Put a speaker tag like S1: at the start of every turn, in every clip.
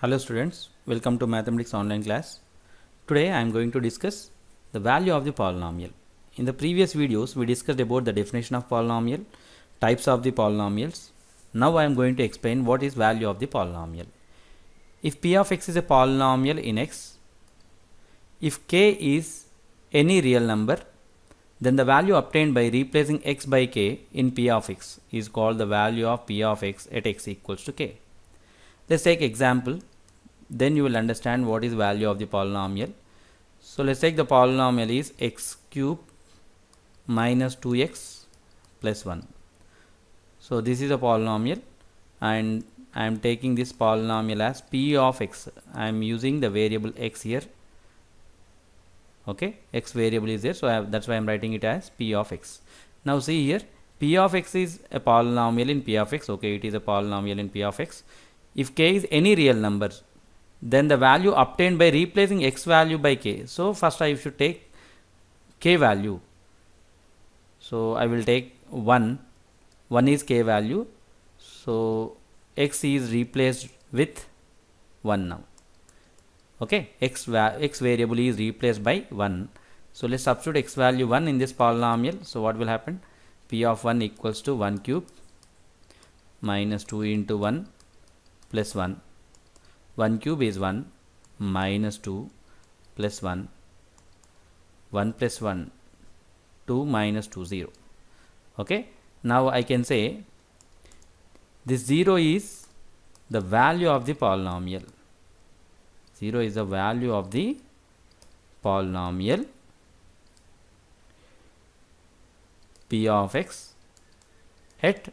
S1: Hello students, welcome to Mathematics online class. Today I am going to discuss the value of the polynomial. In the previous videos we discussed about the definition of polynomial, types of the polynomials. Now I am going to explain what is value of the polynomial. If p of x is a polynomial in x, if k is any real number, then the value obtained by replacing x by k in p of x is called the value of p of x at x equals to k. Let's take example, then you will understand what is value of the polynomial. So let's take the polynomial is x cube minus 2x plus 1. So this is a polynomial and I am taking this polynomial as p of x. I am using the variable x here. Okay, x variable is there, so that's why I am writing it as p of x. Now see here, p of x is a polynomial in p of x. Okay, it is a polynomial in p of x. If k is any real number, then the value obtained by replacing x value by k. So first I should take k value. So I will take 1. 1 is k value. So x is replaced with 1 now. Okay, x variable is replaced by 1. So let's substitute x value 1 in this polynomial. So what will happen? P of 1 equals to 1 cube minus 2 into 1 plus 1. 1 cube is 1 minus 2 plus 1. 1 plus 1, 2 minus 2, 0. Okay, now I can say this 0 is the value of the polynomial. 0 is the value of the polynomial p of x at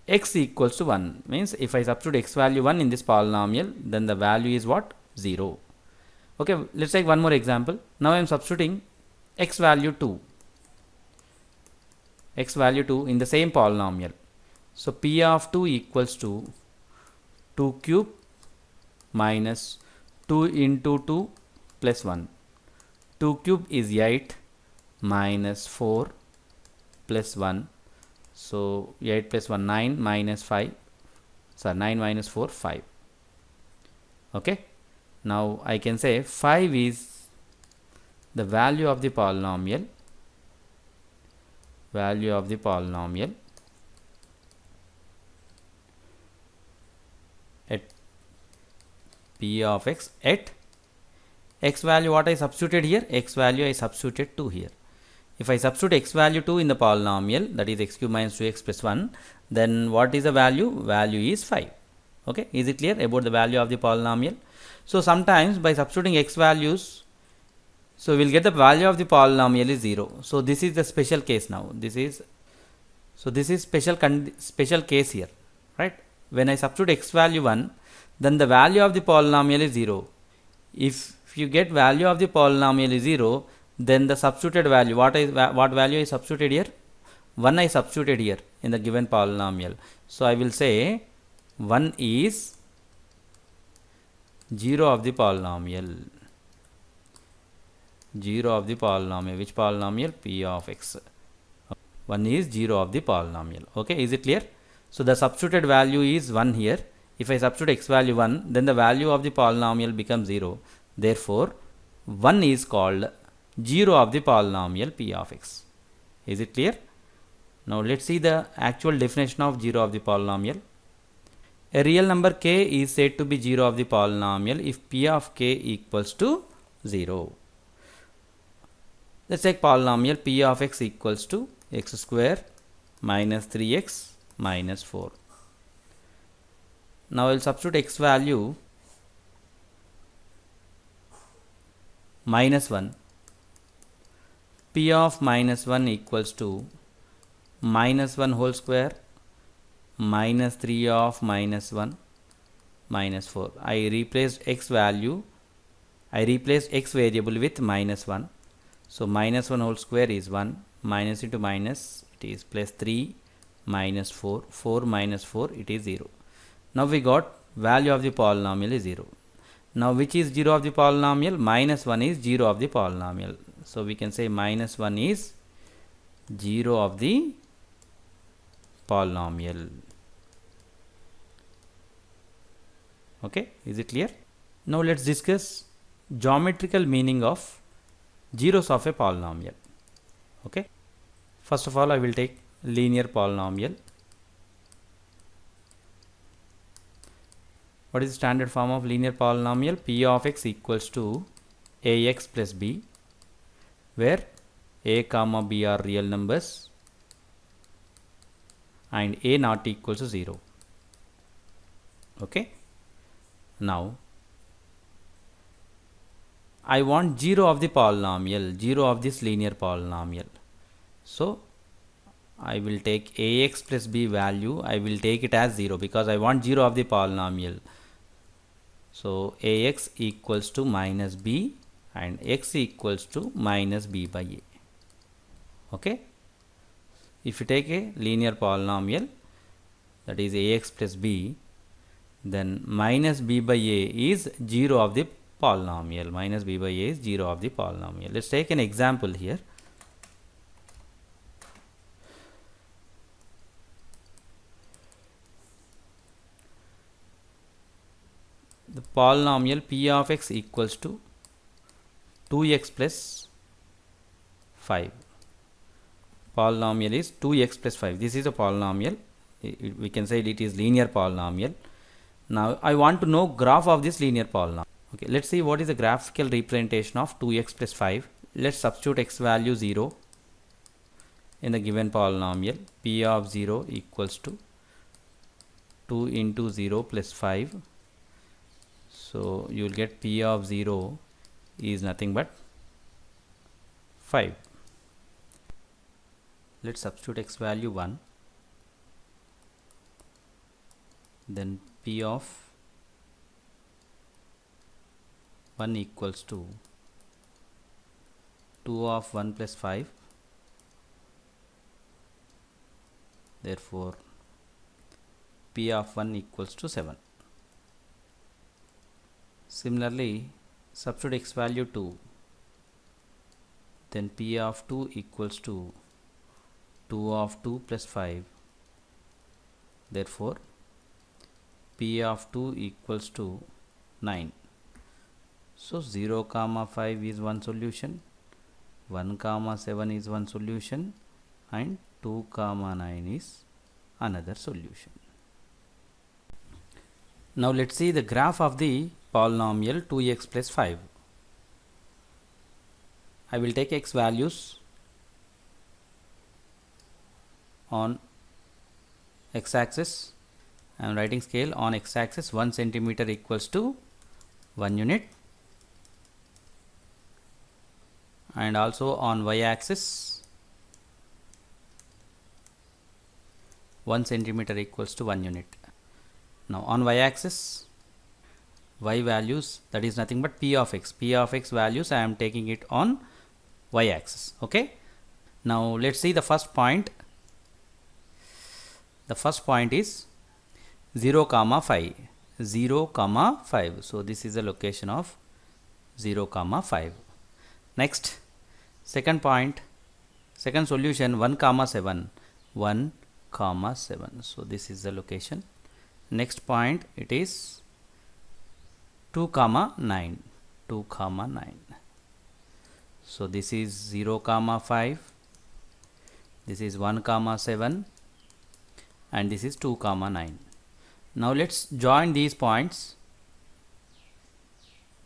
S1: x equals to 1. Means if I substitute x value 1 in this polynomial, then the value is what? 0. Okay, let's take one more example. Now I am substituting x value 2. X value 2 in the same polynomial. So p of 2 equals to 2 cube minus 2 into 2 plus 1. 2 cube is 8 minus 4 plus 1. So 8 plus 1, 9 minus 5. So 9 minus 4, 5. Okay. Now I can say 5 is the value of the polynomial. Value of the polynomial at p of x at x value. What I substituted here? X value I substituted 2 here. If I substitute x value 2 in the polynomial, that is x cube minus 2x plus 1, then what is the value? Value is 5. Okay, is it clear about the value of the polynomial? So sometimes by substituting x values, so we will get the value of the polynomial is 0. So this is the special case now. This is special case here, right? When I substitute x value 1, then the value of the polynomial is 0. If you get value of the polynomial is 0, then the substituted value, what value I substituted here? 1 I substituted here in the given polynomial. So I will say 1 is 0 of the polynomial. 0 of the polynomial. Which polynomial? P of x. 1 is 0 of the polynomial. Okay, is it clear? So the substituted value is 1 here. If I substitute x value 1, then the value of the polynomial becomes 0. Therefore 1 is called 0 of the polynomial p of x. Is it clear? Now let's see the actual definition of 0 of the polynomial. A real number k is said to be 0 of the polynomial if p of k equals to 0. Let's take polynomial p of x equals to x square minus 3x minus 4. Now I will substitute x value minus 1. P of minus 1 equals to minus 1 whole square minus 3 of minus 1 minus 4. I replaced x value. I replaced x variable with minus 1. So minus 1 whole square is 1. Minus into minus, it is plus 3 minus 4. 4 minus 4, it is 0. Now we got value of the polynomial is 0. Now which is 0 of the polynomial? Minus 1 is 0 of the polynomial. So we can say minus 1 is 0 of the polynomial. Okay, is it clear? Now let's discuss geometrical meaning of zeros of a polynomial. Okay, first of all I will take linear polynomial. What is the standard form of linear polynomial? P of x equals to ax plus b, where a comma b are real numbers and a not equals to 0. Okay, now I want 0 of the polynomial, 0 of this linear polynomial. So I will take ax plus b value, I will take it as 0 because I want 0 of the polynomial. So ax equals to minus b and x equals to minus b by a. Okay, if you take a linear polynomial, that is ax plus b, then minus b by a is 0 of the polynomial. Minus b by a is 0 of the polynomial. Let's take an example here. The polynomial p of x equals to 2x plus 5. Polynomial is 2x plus 5. This is a polynomial. We can say it is linear polynomial. Now I want to know graph of this linear polynomial. Okay, let's see what is the graphical representation of 2x plus 5. Let's substitute x value 0 in the given polynomial. P of 0 equals to 2 into 0 plus 5. So you will get P of 0 is nothing but 5. Let's substitute x value 1. Then P of 1 equals to 2 of 1 plus 5. Therefore P of 1 equals to 7. Similarly, substitute x value 2. Then P of 2 equals to 2 of 2 plus 5. Therefore P of 2 equals to 9. So 0 comma 5 is one solution, 1 comma 7 is one solution, and 2 comma 9 is another solution. Now let's see the graph of the polynomial 2x plus 5. I will take x values on x-axis. I am writing scale on x-axis. 1 centimeter equals to 1 unit, and also on y-axis 1 centimeter equals to 1 unit. Now on y-axis, y values, that is nothing but p of x. P of x values I am taking it on y-axis. Okay. Now let's see the first point. The first point is 0 comma 5. 0 comma 5. So this is the location of 0 comma 5. Next, second point, second solution 1 comma 7. 1 comma 7. So this is the location. Next point, it is 2 comma 9. 2 comma 9. So this is 0 comma 5. This is 1 comma 7. And this is 2 comma 9. Now let's join these points.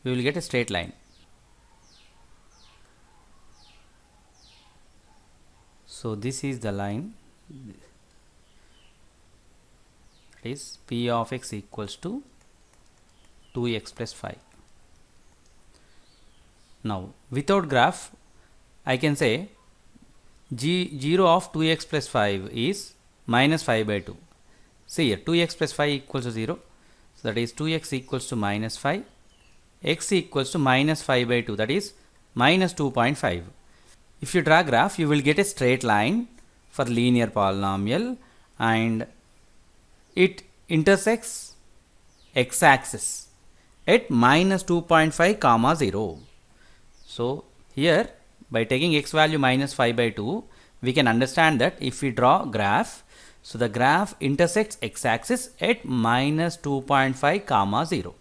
S1: We will get a straight line. So this is the line. It is P of x equals to 2x plus 5. Now without graph, I can say 0 of 2x plus 5 is minus 5 by 2. See here, 2x plus 5 equals to 0. So that is 2x equals to minus 5. X equals to minus 5 by 2. That is minus 2.5. If you draw graph, you will get a straight line for linear polynomial, and it intersects x-axis at minus 2.5 comma 0. So here, by taking x value minus 5 by 2, we can understand that if we draw graph, So the graph intersects x-axis at minus 2.5 comma 0.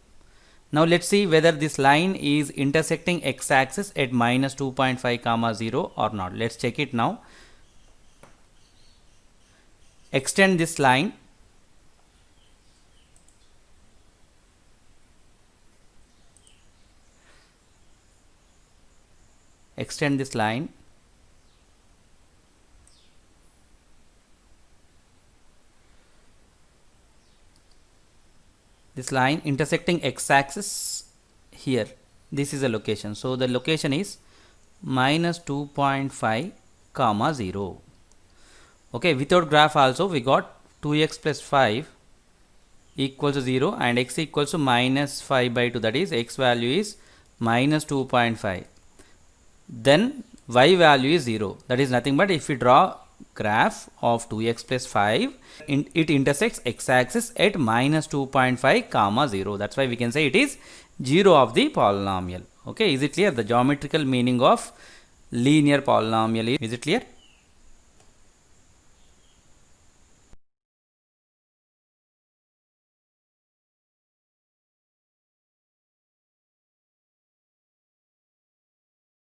S1: Now let's see whether this line is intersecting x-axis at minus 2.5 comma 0 or not. Let's check it now. Extend this line. Extend this line. This line intersecting x-axis here. This is a location. So the location is minus 2.5 comma 0. Okay, without graph also we got 2x plus 5 equals to 0 and x equals to minus 5 by 2, that is x value is minus 2.5. Then y value is 0, that is nothing but if we draw graph of 2x plus 5, it intersects x-axis at minus 2.5 comma 0. That's why we can say it is 0 of the polynomial. Okay, is it clear? The geometrical meaning of linear polynomial, is it clear?